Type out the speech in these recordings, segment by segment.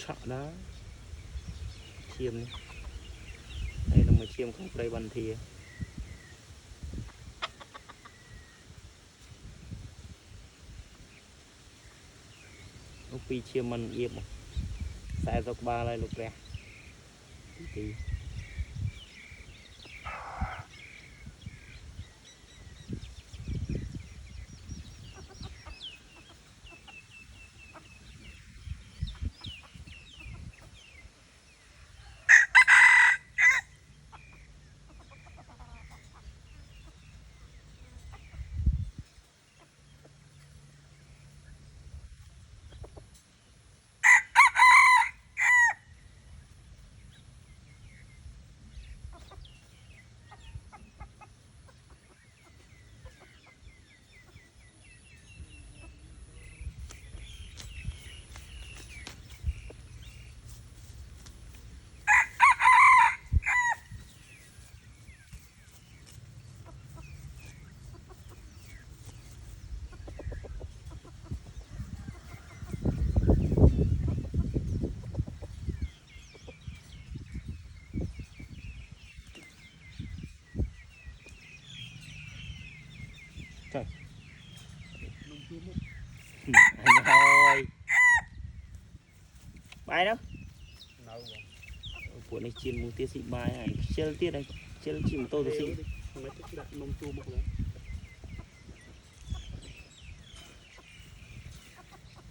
chọn đó chiêm đây là một chiêm không đây bằng thì lúc đi chiêm mình yếm sai dọc ba lại lục ra thì anh ơi bài đó của này chiên một tia xị bài này chơi tia này chơi chỉ một tô tôi xị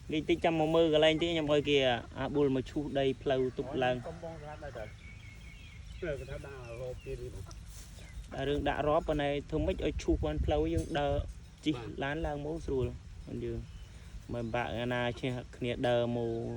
đi tí trăm một mưa lên tí nhầm ơi kìa buồn mà chu đây plau tục lần đã róp bên này thông mấy ở chu quan plau nhưng đờ chỉ lán lang mố rồi mà bạn na chơi khné đờ mù